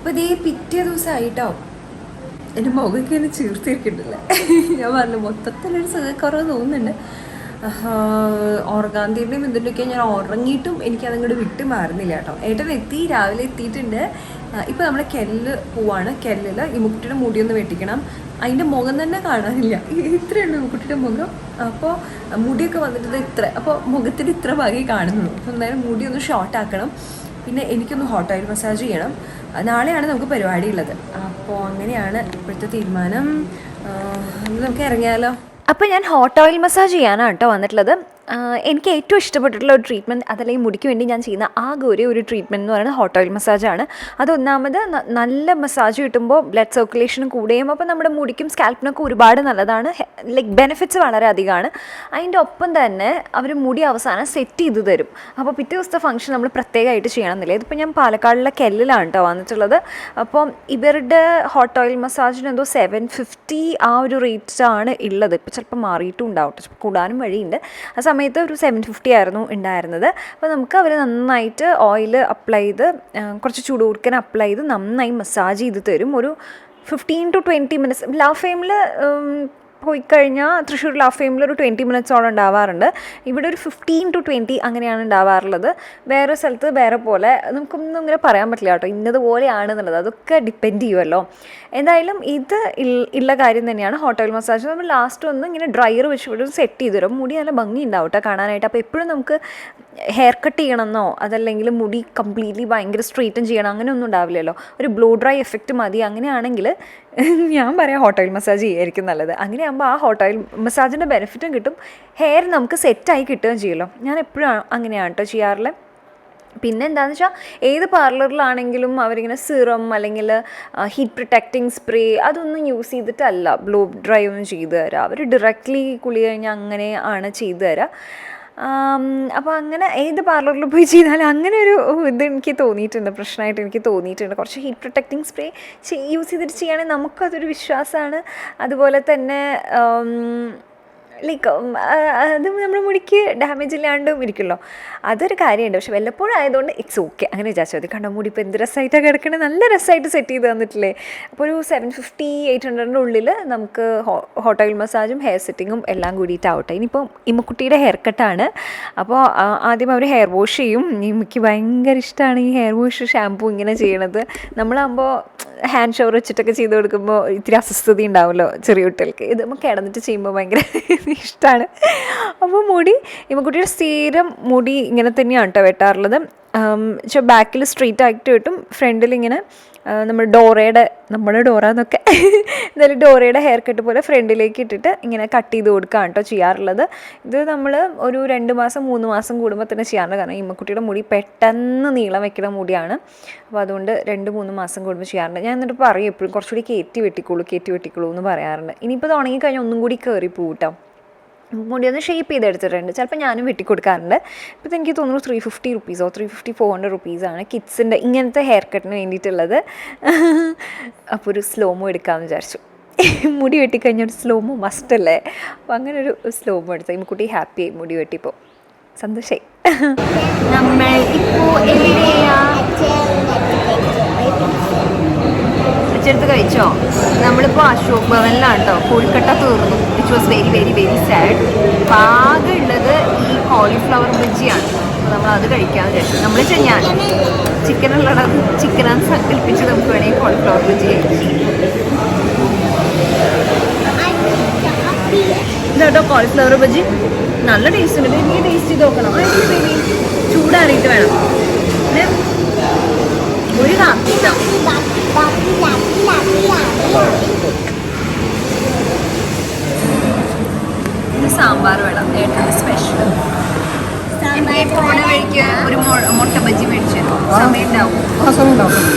അപ്പോൾ ഇതേ പിറ്റേ ദിവസമായിട്ടോ എൻ്റെ മുഖമൊക്കെ ഒന്ന് ചീർത്തിരിക്കണ്ടല്ലേ. ഞാൻ പറഞ്ഞു മൊത്തത്തിലൊരു സുഖക്കുറവ് തോന്നുന്നുണ്ട്. ഓർഗാന്തിയുടെയും ഇതിൻ്റെയൊക്കെ ഞാൻ ഉറങ്ങിയിട്ടും എനിക്കതങ്ങോട്ട് വിട്ട് മാറുന്നില്ല കേട്ടോ. ഏട്ടൻ രാവിലെ എത്തിയിട്ടുണ്ട്. ഇപ്പോൾ നമ്മൾ കെല്ല് പോവാണ്. കെല്ലിൽ ഈ മുക്കുട്ടിയുടെ മുടിയൊന്ന് വെട്ടിക്കണം. അതിൻ്റെ മുഖം തന്നെ കാണാനില്ല, ഇത്രയുള്ളൂ മുക്കുട്ടിയുടെ മുഖം. അപ്പോൾ മുടിയൊക്കെ വന്നിട്ട് ഇത്ര, അപ്പോൾ മുഖത്തിന് ഇത്ര ഭാഗമേ കാണുന്നുള്ളൂ. അപ്പോൾ എന്തായാലും മുടി ഒന്ന് ഷോർട്ട് ആക്കണം. പിന്നെ എനിക്കൊന്ന് ഹോട്ട് ഓയിൽ മസാജ് ചെയ്യണം. നാളെയാണ് നമുക്ക് പരിപാടി ഉള്ളത്. അപ്പോൾ അങ്ങനെയാണ് ഇപ്പോഴത്തെ തീരുമാനം. നമുക്ക് ഇറങ്ങിയാലോ? അപ്പോൾ ഞാൻ ഹോട്ട് ഓയിൽ മസാജ് ചെയ്യാനാണ് കേട്ടോ വന്നിട്ടുള്ളത്. എനിക്ക് ഏറ്റവും ഇഷ്ടപ്പെട്ടിട്ടുള്ള ഒരു ട്രീറ്റ്മെൻറ്റ്, അതല്ലെങ്കിൽ മുടിക്ക് വേണ്ടി ഞാൻ ചെയ്യുന്ന ആകെ ഒരു ട്രീറ്റ്മെൻറ്റ് എന്ന് പറയുന്നത് ഹോട്ട് ഓയിൽ മസാജാണ്. അതൊന്നാമത് നല്ല മസാജ് കിട്ടുമ്പോൾ ബ്ലഡ് സർക്കുലേഷനും കൂടുകയും അപ്പോൾ നമ്മുടെ മുടിക്കും സ്കാൽപ്പിനൊക്കെ ഒരുപാട് നല്ലതാണ്. ലൈക്ക് ബെനിഫിറ്റ്സ് വളരെ അധികമാണ്. അതിൻ്റെ ഒപ്പം തന്നെ അവർ മുടി അവസാനം സെറ്റ് ചെയ്ത് തരും. അപ്പോൾ പിറ്റേ ദിവസത്തെ ഫംഗ്ഷൻ നമ്മൾ പ്രത്യേകമായിട്ട് ചെയ്യണമെന്നില്ല. ഇതിപ്പോൾ ഞാൻ പാലക്കാടിലെ കെല്ലിലാണ് കേട്ടോ വന്നിട്ടുള്ളത്. അപ്പം ഇവരുടെ ഹോട്ട് ഓയിൽ മസാജിന് എന്തോ 750 ആ ഒരു റേറ്റാണ് ഉള്ളത്. ഇപ്പോൾ ചിലപ്പോൾ മാറിയിട്ടും ഉണ്ടാവും, ചിലപ്പോൾ കൂടാനും വഴിയുണ്ട്. ആ സമയത്ത് ഒരു 750 ആയിരുന്നു ഉണ്ടായിരുന്നത്. അപ്പോൾ നമുക്ക് അവർ നന്നായിട്ട് ഓയിൽ അപ്ലൈ ചെയ്ത് കുറച്ച് ചൂട് കൊടുക്കാൻ അപ്ലൈ ചെയ്ത് നന്നായി മസാജ് ചെയ്ത് തരും. ഒരു 15 to 20 മിനിറ്റ്സ്. ലവ് ഫെയിമിൽ പോയിക്കഴിഞ്ഞാൽ തൃശ്ശൂർ ലവ് ഫെയിമിൽ ഒരു 20 മിനിറ്റ്സോളം ഉണ്ടാവാറുണ്ട്. ഇവിടെ ഒരു 15 to 20 അങ്ങനെയാണ് ഉണ്ടാവാറുള്ളത്. വേറെ സ്ഥലത്ത് വേറെ പോലെ, നമുക്കൊന്നും ഇങ്ങനെ പറയാൻ പറ്റില്ല കേട്ടോ ഇന്നതുപോലെയാണെന്നുള്ളത്. അതൊക്കെ ഡിപ്പെൻഡ് ചെയ്യുമല്ലോ. എന്തായാലും ഇത് ഉള്ള കാര്യം തന്നെയാണ് ഹോട്ട് ഓയിൽ മസാജ്. നമ്മൾ ലാസ്റ്റ് ഒന്ന് ഇങ്ങനെ ഡ്രയർ വെച്ച് സെറ്റ് ചെയ്ത് തരും. മുടി നല്ല ഭംഗി ഉണ്ടാവും കേട്ടോ കാണാനായിട്ട്. അപ്പോൾ എപ്പോഴും നമുക്ക് ഹെയർ കട്ട് ചെയ്യണമെന്നോ അതല്ലെങ്കിൽ മുടി കംപ്ലീറ്റ്ലി ഭയങ്കര സ്ട്രെയിറ്റൻ ചെയ്യണം അങ്ങനെയൊന്നും ഉണ്ടാവില്ലല്ലോ. ഒരു ബ്ലോ ഡ്രൈ എഫക്റ്റ് മതി. അങ്ങനെയാണെങ്കിൽ ഞാൻ പറയാം ഹോട്ട് ഓയിൽ മസാജ് ചെയ്യായിരിക്കും നല്ലത്. അങ്ങനെയാകുമ്പോൾ ആ ഹോട്ട് ഓയിൽ മസാജിൻ്റെ ബെനിഫിറ്റും കിട്ടും, ഹെയർ നമുക്ക് സെറ്റായി കിട്ടുകയും ചെയ്യുമല്ലോ. ഞാൻ എപ്പോഴും അങ്ങനെയാണ് കേട്ടോ ചെയ്യാറുള്ളത്. പിന്നെ എന്താണെന്ന് വെച്ചാൽ ഏത് പാർലറിലാണെങ്കിലും അവരിങ്ങനെ സിറം അല്ലെങ്കിൽ ഹീറ്റ് പ്രൊട്ടക്റ്റിംഗ് സ്പ്രേ അതൊന്നും യൂസ് ചെയ്തിട്ടല്ല ബ്ലോ ഡ്രൈ ഒന്നും ചെയ്തു തരാം. അവർ ഡയറക്റ്റ്ലി കുളി കഴിഞ്ഞാൽ അങ്ങനെ ആണ് ചെയ്തു തരാം. അപ്പോൾ അങ്ങനെ ഏത് പാർലറിൽ പോയി ചെയ്താലും അങ്ങനെ ഒരു ഇത് എനിക്ക് തോന്നിയിട്ടുണ്ട്, പ്രശ്നമായിട്ട് എനിക്ക് തോന്നിയിട്ടുണ്ട്. കുറച്ച് ഹീറ്റ് പ്രൊട്ടക്റ്റിംഗ് സ്പ്രേ യൂസ് ചെയ്തിട്ട് ചെയ്യുകയാണെങ്കിൽ നമുക്കതൊരു വിശ്വാസമാണ്. അതുപോലെ തന്നെ ലൈക്ക് അത് നമ്മുടെ മുടിക്ക് ഡാമേജ് ഇല്ലാണ്ടും ഇരിക്കുമല്ലോ, അതൊരു കാര്യമുണ്ട്. പക്ഷെ വല്ലപ്പോഴും ആയതുകൊണ്ട് ഇറ്റ്സ് ഓക്കെ അങ്ങനെ വിചാരിച്ചാൽ മതി. കണ്ടോ മുടി ഇപ്പോൾ എന്ത് രസമായിട്ടാണ് കിടക്കണേ, നല്ല രസമായിട്ട് സെറ്റ് ചെയ്ത് തന്നിട്ടില്ലേ. അപ്പോൾ ഒരു 750-800 ഉള്ളിൽ നമുക്ക് ഹോട്ട് ഓയിൽ മസാജും ഹെയർ സെറ്റിങ്ങും എല്ലാം കൂടിയിട്ടാവട്ടെ. ഇനിയിപ്പോൾ ഇമ്മക്കുട്ടിയുടെ ഹെയർ കട്ടാണ്. അപ്പോൾ ആദ്യം അവർ ഹെയർ വാഷ് ചെയ്യും. ഇമ്മയ്ക്ക് ഭയങ്കര ഇഷ്ടമാണ് ഈ ഹെയർ വാഷ് ഷാമ്പൂ ഇങ്ങനെ ചെയ്യണത്. നമ്മളാകുമ്പോൾ ഹാൻഡ് ഷവർ വെച്ചിട്ടൊക്കെ ചെയ്ത് കൊടുക്കുമ്പോൾ ഇത്തിരി അസ്വസ്ഥത ഉണ്ടാവുമല്ലോ ചെറിയ കുട്ടികൾക്ക്. ഇത് നമുക്ക് കിടന്നിട്ട് ചെയ്യുമ്പോൾ ഭയങ്കര ഇഷ്ടമാണ്. അപ്പോൾ മുടി ഇമ്മക്കുട്ടിയുടെ സ്ഥിരം മുടി ഇങ്ങനെ തന്നെയാണ് കേട്ടോ വെട്ടാറുള്ളത്. ബാക്കിൽ സ്ട്രെയിറ്റ് ആയിട്ട് വെട്ടും, ഫ്രണ്ടിൽ ഇങ്ങനെ നമ്മുടെ ഡോറ എന്നൊക്കെ എന്തായാലും ഡോറയുടെ ഹെയർ കട്ട് പോലെ ഫ്രണ്ടിലേക്ക് ഇട്ടിട്ട് ഇങ്ങനെ കട്ട് ചെയ്ത് കൊടുക്കുകയാണ് കേട്ടോ ചെയ്യാറുള്ളത്. ഇത് നമ്മൾ ഒരു 2 മാസം 3 മാസം കൂടുമ്പോൾ തന്നെ ചെയ്യാറുണ്ട്. കാരണം ഇമ്മക്കുട്ടിയുടെ മുടി പെട്ടെന്ന് നീളം വെക്കുന്ന മുടിയാണ്. അപ്പോൾ അതുകൊണ്ട് 2-3 മാസം കൂടുമ്പോൾ ചെയ്യാറുണ്ട്. ഞാൻ എന്നിട്ട് പറയും എപ്പോഴും കുറച്ചുകൂടി കയറ്റി വെട്ടിക്കോളൂ എന്ന് പറയാറുണ്ട്. ഇനിയിപ്പോൾ ഇത് ഉണങ്ങിക്കഴിഞ്ഞാൽ ഒന്നും കൂടി കയറി പോകട്ടോ. മുടി ഒന്ന് ഷേപ്പ് ചെയ്തെടുത്തിട്ടുണ്ട്. ചിലപ്പോൾ ഞാനും വെട്ടിക്കൊടുക്കാറുണ്ട്. ഇപ്പോൾ എനിക്ക് തോന്നുന്നു 350 റുപ്പീസോ 350-400 റുപ്പീസാണ് കിഡ്സിൻ്റെ ഇങ്ങനത്തെ ഹെയർ കട്ടിന് വേണ്ടിയിട്ടുള്ളത്. അപ്പോൾ ഒരു സ്ലോമോ എടുക്കാമെന്ന് വിചാരിച്ചു. മുടി വെട്ടിക്കഴിഞ്ഞാൽ ഒരു സ്ലോമോ മസ്റ്റല്ലേ. അപ്പോൾ അങ്ങനെ ഒരു സ്ലോമോ എടുത്തു. ഈ കുട്ടി ഹാപ്പിയായി മുടി വെട്ടിപ്പോൾ, സന്തോഷമായി. നമ്മൾ ഇപ്പോൾ എടുത്ത് കഴിച്ചോ? നമ്മളിപ്പോൾ അശോക് ഭവനിലാണ് കേട്ടോ. കോഴിക്കട്ട തീർന്നു, which was very very very sad. ആകെ ഉള്ളത് ഈ കോളിഫ്ലവർ ബജ്ജിയാണ്. അപ്പോൾ നമ്മളത് കഴിക്കാമെന്ന് വിചാരിച്ചു. ഞാൻ ചിക്കനാന്ന് സങ്കല്പിച്ച് നമുക്ക് വേണമെങ്കിൽ കോളിഫ്ലവർ ബജ്ജി കഴിക്കും. ഇതാട്ടോ കോളിഫ്ലവർ ബജ്ജി, നല്ല ടേസ്റ്റ് ഉണ്ട്. ബേബി ടേസ്റ്റ് ചെയ്ത് നോക്കണം. ബേബി ചൂടാറിയിട്ട് വേണം. പിന്നെ ഒരു കാപ്പിട്ടോ സാമ്പാർ വേണം, ഏറ്റവും സ്പെഷ്യൽ. പോണ വഴിക്ക് ഒരു മുട്ട ബജ്ജി മേടിച്ചു തരും. സമയം ഉണ്ടാവും.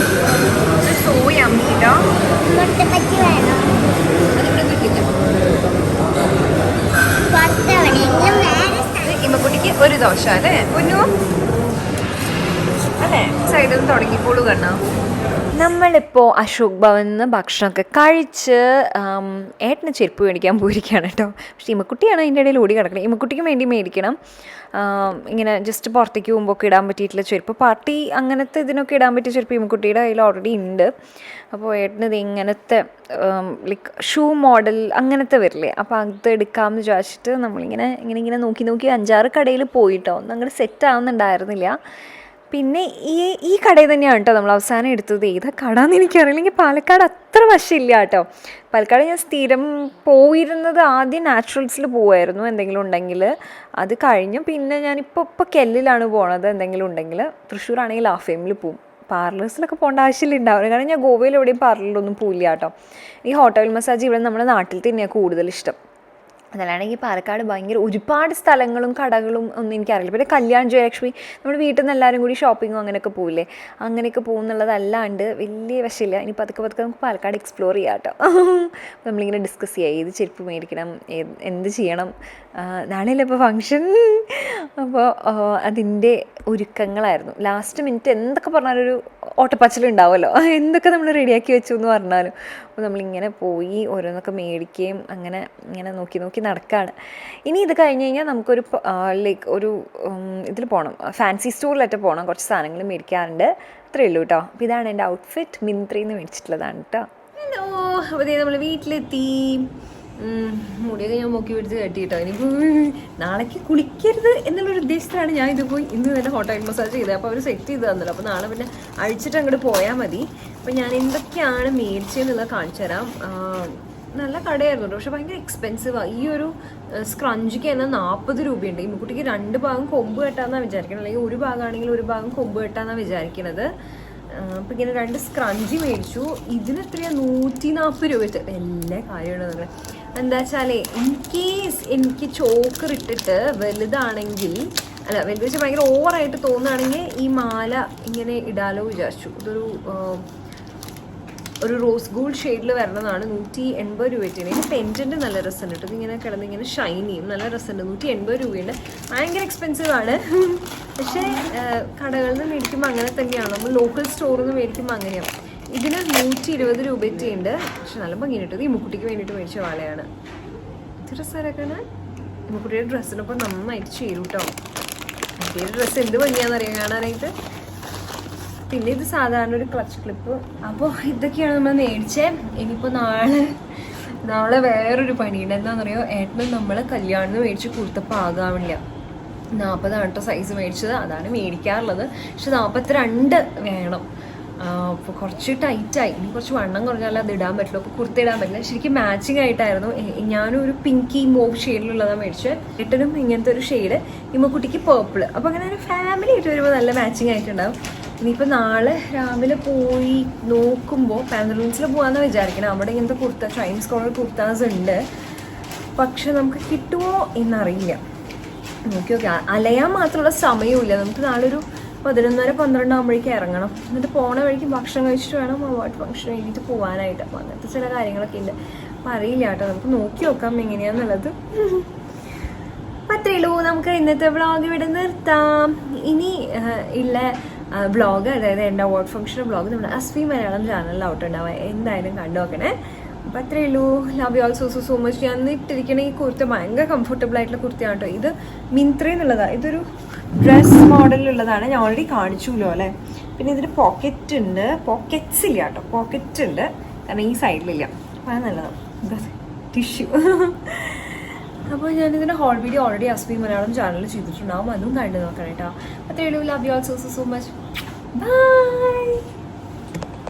സോ യമ്മിട്ടോ. അതിവിടെ കിട്ടില്ല. ഇമ്മക്കുട്ടിക്ക് ഒരു ദോശ അല്ലേ പൊന്നു? അല്ലേ സൈഡിൽ നിന്ന് തുടങ്ങിക്കോളൂ കണ്ണ. നമ്മളിപ്പോൾ അശോക് ഭവനിൽ നിന്ന് ഭക്ഷണമൊക്കെ കഴിച്ച് ഏട്ടന് ചെരുപ്പ് മേടിക്കാൻ പോയിരിക്കുകയാണ് കേട്ടോ. പക്ഷേ ഇമ്മക്കുട്ടിയാണ് അതിൻ്റെ ഇടയിൽ ഓടി കിടക്കണം. ഇമ്മക്കുട്ടിക്ക് വേണ്ടി മേടിക്കണം. ഇങ്ങനെ ജസ്റ്റ് പുറത്തേക്ക് പോകുമ്പോൾ ഒക്കെ ഇടാൻ പറ്റിയിട്ടുള്ള ചെരുപ്പ്, പാർട്ടി അങ്ങനത്തെ ഇതിനൊക്കെ ഇടാൻ പറ്റിയ ചെരുപ്പ് ഇമ്മക്കുട്ടിയുടെ കയ്യിൽ ഓൾറെഡി ഉണ്ട്. അപ്പോൾ ഏട്ടന് ഇത് ഇങ്ങനത്തെ ലൈക്ക് ഷൂ മോഡൽ അങ്ങനത്തെ വരില്ലേ, അപ്പോൾ അത് എടുക്കാമെന്ന് വിചാരിച്ചിട്ട് നമ്മളിങ്ങനെ നോക്കി 5-6 കടയിൽ പോയിട്ടോ. ഒന്നും അങ്ങോട്ട് സെറ്റ് ആവുന്നുണ്ടായിരുന്നില്ല. പിന്നെ ഈ കടയിൽ തന്നെയാണ് കേട്ടോ നമ്മൾ അവസാനം എടുത്തത്. ഏതാ കട എന്ന് എനിക്കറിയില്ല. എനിക്ക് പാലക്കാട് അത്ര വശമില്ല കേട്ടോ. പാലക്കാട് ഞാൻ സ്ഥിരം പോയിരുന്നത് ആദ്യം നാച്ചുറൽസിൽ പോകുമായിരുന്നു എന്തെങ്കിലും ഉണ്ടെങ്കിൽ. അത് കഴിഞ്ഞ് പിന്നെ ഞാനിപ്പോൾ കെല്ലിലാണ് പോണത് എന്തെങ്കിലും ഉണ്ടെങ്കിൽ. തൃശ്ശൂരാണെങ്കിൽ ലാഫേമിൽ പോവും. പാർലേഴ്സിലൊക്കെ പോകേണ്ട ആവശ്യമില്ല ഉണ്ടാവില്ല, കാരണം ഞാൻ ഗോവയിൽ എവിടെയും പാർലറിലൊന്നും പോയില്ല കേട്ടോ. ഈ ഹോട്ടൽ മസാജ് ഇവിടെ നമ്മുടെ നാട്ടിൽ തന്നെയാണ് കൂടുതൽ ഇഷ്ടം. അതല്ലാണെങ്കിൽ പാലക്കാട് ഭയങ്കര ഒരുപാട് സ്ഥലങ്ങളും കടകളും ഒന്നും എനിക്കറിയില്ല. പിന്നെ കല്യാൺ ജയലക്ഷ്മി നമ്മുടെ വീട്ടിൽ നിന്ന് എല്ലാവരും കൂടി ഷോപ്പിങ്ങും അങ്ങനെയൊക്കെ പോവില്ലേ, അങ്ങനെയൊക്കെ പോകുന്നുള്ളതല്ലാണ്ട് വലിയ വശമില്ല. ഇനി പതുക്കെ നമുക്ക് പാലക്കാട് എക്സ്പ്ലോർ ചെയ്യാം കേട്ടോ. നമ്മളിങ്ങനെ ഡിസ്കസ് ചെയ്യാം ഏത് ചെരുപ്പ് മേടിക്കണം, എന്ത് ചെയ്യണം. നാളെയല്ലേ ഇപ്പോൾ ഫങ്ഷൻ. അപ്പോൾ അതിൻ്റെ ഒരുക്കങ്ങളായിരുന്നു. ലാസ്റ്റ് മിനിറ്റ് എന്തൊക്കെ പറഞ്ഞാലൊരു ഓട്ടപ്പാച്ചിലുണ്ടാവുമല്ലോ, എന്തൊക്കെ നമ്മൾ റെഡിയാക്കി വെച്ചു എന്ന് പറഞ്ഞാലും. അപ്പോൾ നമ്മളിങ്ങനെ പോയി ഓരോന്നൊക്കെ മേടിക്കുകയും ഇങ്ങനെ നോക്കി നടക്കുകയാണ്. ഇനി ഇത് കഴിഞ്ഞ് കഴിഞ്ഞാൽ നമുക്കൊരു ലൈക്ക് ഒരു ഇതിൽ പോകണം, ഫാൻസി സ്റ്റോറിലൊക്കെ പോകണം, കുറച്ച് സാധനങ്ങൾ മേടിക്കാറുണ്ട്. അത്രയേ ഉള്ളൂ കേട്ടോ. അപ്പോൾ ഇതാണ് എൻ്റെ ഔട്ട്ഫിറ്റ്, മിന്ത്രയിൽ നിന്ന് മേടിച്ചിട്ടുള്ളതാണ് കേട്ടോ. ഹലോ, അപ്പോൾ നമ്മൾ വീട്ടിലെത്തി. മുടിയൊക്കെ ഞാൻ നോക്കി പിടിച്ച് കെട്ടിയിട്ടോ. എനിക്ക് നാളേക്ക് കുളിക്കരുത് എന്നുള്ളൊരു ഉദ്ദേശത്തിലാണ് ഞാൻ ഇത് പോയി ഇന്ന് തന്നെ ഹോട്ടൽ മസാജ് ചെയ്തത്. അപ്പോൾ അവർ സെറ്റ് ചെയ്ത് തന്നല്ലോ. അപ്പോൾ നാളെ പിന്നെ അഴിച്ചിട്ട് അങ്ങോട്ട് പോയാൽ മതി. അപ്പോൾ ഞാൻ എന്തൊക്കെയാണ് മേടിച്ചതെന്നുള്ളത് കാണിച്ചു തരാം. നല്ല കടയായിരുന്നു കേട്ടോ, പക്ഷെ ഭയങ്കര എക്സ്പെൻസീവാണ്. ഈ ഒരു സ്ക്രഞ്ചിക്ക് തന്നെ 40 രൂപയുണ്ട്. ഈ മുക്കുട്ടിക്ക് 2 ഭാഗം കൊമ്പ് കെട്ടാന്നാണ് വിചാരിക്കുന്നത്, അല്ലെങ്കിൽ ഒരു ഭാഗമാണെങ്കിൽ ഒരു ഭാഗം കൊമ്പ് കെട്ടാന്നാണ് വിചാരിക്കുന്നത്. അപ്പം ഇങ്ങനെ 2 സ്ക്രഞ്ചി മേടിച്ചു. ഇതിന് എത്രയാണ് 140 രൂപ വെച്ച്. എല്ലാ കാര്യമാണ് നിങ്ങൾ എന്താ വെച്ചാൽ എനിക്ക് ചോക്കർ ഇട്ടിട്ട് വലുതാണെങ്കിൽ വലുത് വെച്ചാൽ ഭയങ്കര ഓവറായിട്ട് തോന്നുകയാണെങ്കിൽ ഈ മാല ഇങ്ങനെ ഇടാലോ വിചാരിച്ചു. ഒരു റോസ് ഗോൾഡ് ഷെയ്ഡിൽ വരണതാണ്. 180 രൂപയ്ക്കാണ്. ഇതിന് പെൻഡൻറ്റ് നല്ല രസമുണ്ട് കേട്ടോ. ഇതിങ്ങനെ കിടന്നിങ്ങനെ ഷൈൻ ചെയ്യും, നല്ല രസമുണ്ട്. 180 രൂപയുണ്ട്. ഭയങ്കര എക്സ്പെൻസീവ് ആണ്. പക്ഷേ കടകളിൽ നിന്ന് മേടിക്കുമ്പോൾ അങ്ങനെ തന്നെയാണ്, നമ്മൾ ലോക്കൽ സ്റ്റോറിൽ നിന്ന് മേടിക്കുമ്പോൾ അങ്ങനെയാണ്. ഇതിന് 120 രൂപയ്ക്കുണ്ട്. പക്ഷെ നല്ല ഭംഗി കിട്ടും. ഈ മുക്കുട്ടിക്ക് വേണ്ടിയിട്ട് മേടിച്ച വാളയാണ്. ഇത് ഡ്രസ്സാരൊക്കെയാണ് മുക്കുട്ടിയുടെ ഡ്രസ്സിനൊപ്പം നന്നായിട്ട് ചേരും കേട്ടോ. മറ്റേ ഡ്രസ്സ് എന്ത് ഭംഗിയാണെന്നറിയാം കാണാനായിട്ട്. പിന്നെ ഇത് സാധാരണ ഒരു ക്ലച്ച് ക്ലിപ്പ്. അപ്പോൾ ഇതൊക്കെയാണ് നമ്മൾ മേടിച്ചത്. ഇനിയിപ്പോൾ നാളെ വേറൊരു പണിയുണ്ട്. എന്താണെന്നറിയോ, ഏട്ടനും നമ്മൾ കല്യാണിന് മേടിച്ച് കൊടുത്തപ്പോൾ ആകാവില്ല. 40 കേട്ടോ സൈസ് മേടിച്ചത്, അതാണ് മേടിക്കാറുള്ളത്. പക്ഷെ 42 വേണം. അപ്പോൾ കുറച്ച് ടൈറ്റായി. ഇനി കുറച്ച് വണ്ണം കുറഞ്ഞാൽ അത് ഇടാൻ പറ്റില്ല. അപ്പോൾ കുർത്ത ഇടാൻ പറ്റില്ല. ശരിക്കും മാച്ചിങ് ആയിട്ടായിരുന്നു. ഞാനും ഒരു പിങ്കി മോവ് ഷെയ്ഡിലുള്ളതാണ് മേടിച്ചത്. ഏട്ടനും ഇങ്ങനത്തെ ഒരു ഷെയ്ഡ്, ഇമ്മക്കുട്ടിക്ക് പേർപ്പിൾ. അപ്പോൾ അങ്ങനെ ഒരു ഫാമിലി ആയിട്ട് വരുമ്പോൾ നല്ല മാച്ചിങ് ആയിട്ടുണ്ടാവും. ഇനിയിപ്പോൾ നാളെ രാവിലെ പോയി നോക്കുമ്പോൾ പാന്തലൂൺസിൽ പോകാമെന്ന് വിചാരിക്കണം. അവിടെ ഇങ്ങനത്തെ കുർത്ത ചൈനീസ് കോളർ കുർത്താസ് ഉണ്ട്. പക്ഷെ നമുക്ക് കിട്ടുമോ എന്നറിയില്ല. നോക്കി അലയാൻ മാത്രമുള്ള സമയമില്ല. നമുക്ക് നാളെ ഒരു 11:30-12 ആകുമ്പോഴേക്കും ഇറങ്ങണം. എന്നിട്ട് പോണ വഴിക്ക് ഭക്ഷണം കഴിച്ചിട്ട് വേണം അവാർഡ് ഫംഗ്ഷൻ കഴിഞ്ഞിട്ട് പോകാനായിട്ട്. അപ്പോൾ അങ്ങനത്തെ ചില കാര്യങ്ങളൊക്കെ ഉണ്ട്. അപ്പോൾ അറിയില്ല കേട്ടോ, നമുക്ക് നോക്കി നോക്കാം എങ്ങനെയാണെന്നുള്ളത്. അപ്പം അത്രയേ ഉള്ളൂ. നമുക്ക് ഇന്നത്തെ വ്ളോഗ് ഇവിടെ നിർത്താം. ഇനി ഉള്ള വ്ളോഗ്, അതായത് എൻ്റെ അവാർഡ് ഫംഗ്ഷൻ വ്ളോഗ് നമ്മുടെ അസ്വി മലയാളം ചാനലിലാവട്ടുണ്ടാവുക. എന്തായാലും കണ്ടു നോക്കണേ. അപ്പം അത്രയേ ഉള്ളൂ. Love you all so much. ഞാൻ ഇട്ടിരിക്കണ ഈ കുർത്ത ഭയങ്കര കംഫർട്ടബിൾ ആയിട്ടുള്ള കുർത്തയാണ് കേട്ടോ. ഇത് മിന്ത്രയെന്നുള്ളതാണ്. ഇതൊരു ഡ്രസ് മോഡലിലുള്ളതാണ്. ഞാൻ ഓൾറെഡി കാണിച്ചുല്ലോ അല്ലേ. പിന്നെ ഇതിന് പോക്കറ്റ് ഉണ്ട്, പോക്കറ്റ്സ് ഇല്ല കേട്ടോ, പോക്കറ്റ് ഉണ്ട്, കാരണം ഈ സൈഡിലില്ല. അപ്പോൾ അത് നല്ലതാണ്, ടിഷ്യൂ. അപ്പോൾ ഞാനിതിൻ്റെ ഹോൾ വീഡിയോ ഓൾറെഡി അസ്വി മലയാളം ചാനലിൽ ചെയ്തിട്ടുണ്ടാവും, അതും കണ്ടു നോക്കണം കേട്ടോ. അത്രയേ ഉള്ളൂ. Love you all so much. By.